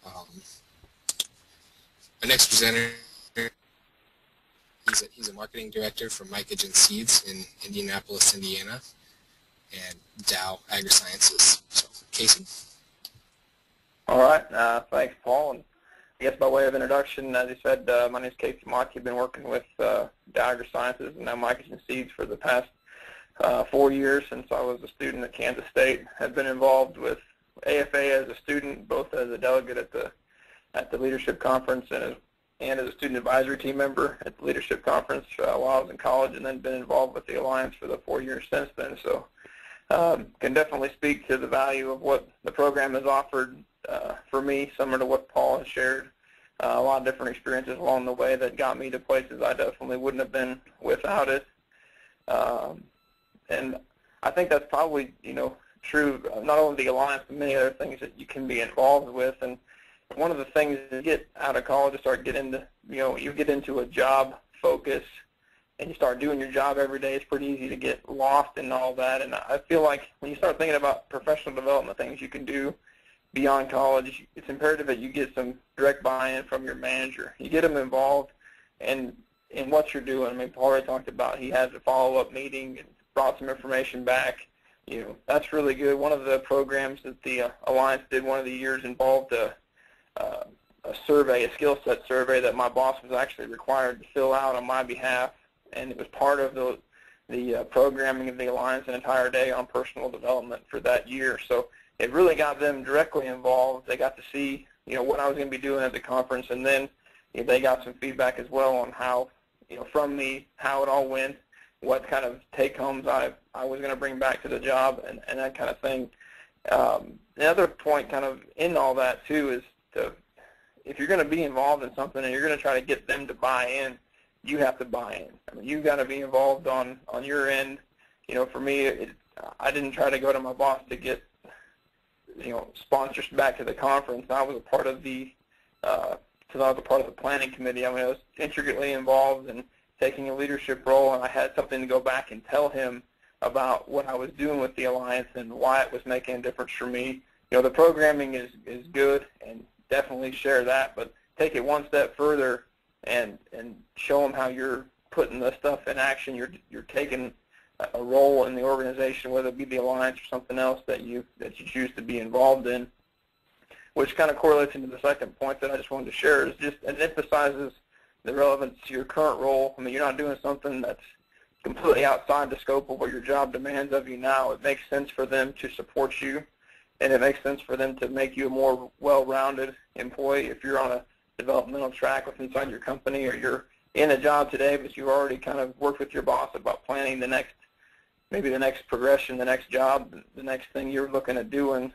Um, our next presenter, he's a marketing director for Mattke Seeds in Indianapolis, Indiana, and Dow AgriSciences. So, Casey. All right. Thanks, Paul. And I guess by way of introduction, as you said, my name is Casey Mattke. I've been working with Dow AgriSciences and now Mattke Seeds for the past 4 years since I was a student at Kansas State. I've been involved with AFA as a student, both as a delegate at the leadership conference and as a student advisory team member at the leadership conference while I was in college, and then been involved with the Alliance for the 4 years since then. So can definitely speak to the value of what the program has offered for me, similar to what Paul has shared. A lot of different experiences along the way that got me to places I definitely wouldn't have been without it. And I think that's probably, true not only the Alliance, but many other things that you can be involved with. And one of the things is, you get out of college and start getting into, you get into a job focus and you start doing your job every day. It's pretty easy to get lost in all that. And I feel like when you start thinking about professional development things you can do beyond college, it's imperative that you get some direct buy-in from your manager. You get them involved in what you're doing. I mean, Paul already talked about he has a follow-up meeting and brought some information back. That's really good. One of the programs that the Alliance did one of the years involved a survey, a skill set survey that my boss was actually required to fill out on my behalf, and it was part of the programming of the Alliance an entire day on personal development for that year. So it really got them directly involved. They got to see what I was going to be doing at the conference, and then they got some feedback as well on how, from me, how it all went, what kind of take-homes I was going to bring back to the job, and that kind of thing. The other point kind of in all that, too, is if you're going to be involved in something and you're going to try to get them to buy in, you have to buy in. I mean, you've got to be involved on your end. For me, I didn't try to go to my boss to get sponsors back to the conference. I was a part of the planning committee. I mean, I was intricately involved in taking a leadership role, and I had something to go back and tell him about what I was doing with the Alliance and why it was making a difference for me. The programming is good, and definitely share that, but take it one step further and show them how you're putting the stuff in action. You're taking a role in the organization, whether it be the Alliance or something else that you choose to be involved in, which kind of correlates into the second point that I just wanted to share. Is just it emphasizes the relevance to your current role. I mean, you're not doing something that's completely outside the scope of what your job demands of you now. It makes sense for them to support you, and it makes sense for them to make you a more well-rounded employee. If you're on a developmental track with inside your company, or you're in a job today, but you've already kind of worked with your boss about planning maybe the next progression, the next job, the next thing you're looking at doing,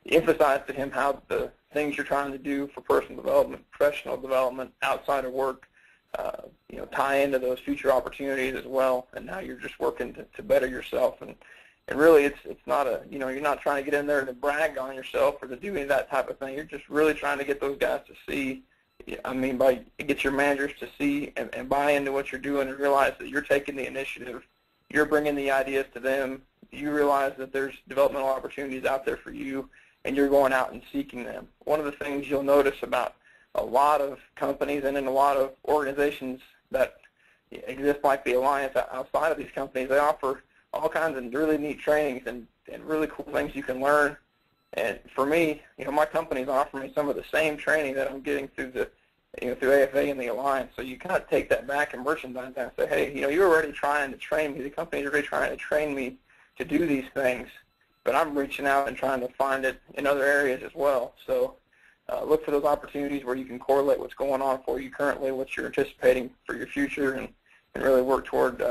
emphasize to him how the things you're trying to do for personal development, professional development, outside of work, tie into those future opportunities as well. And now you're just working to better yourself. And really, it's not you're not trying to get in there to brag on yourself or to do any of that type of thing. You're just really trying to get those guys to see. Get your managers to see and buy into what you're doing and realize that you're taking the initiative. You're bringing the ideas to them. You realize that there's developmental opportunities out there for you, and you're going out and seeking them. One of the things you'll notice about a lot of companies and in a lot of organizations that exist like the Alliance outside of these companies, they offer all kinds of really neat trainings and really cool things you can learn. And for me, my company's offering me some of the same training that I'm getting through through AFA and the Alliance. So you kind of take that back and merchandise that and say, hey, you're already trying to train me. The company's already trying to train me to do these things, but I'm reaching out and trying to find it in other areas as well. So look for those opportunities where you can correlate what's going on for you currently, what you're anticipating for your future, and really work toward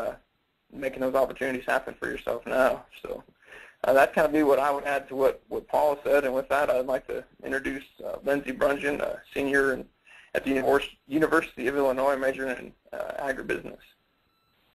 making those opportunities happen for yourself now. So that kind of be what I would add to what Paul said. And with that, I'd like to introduce Lindsay Brungeon, a senior at the University of Illinois, majoring in agribusiness.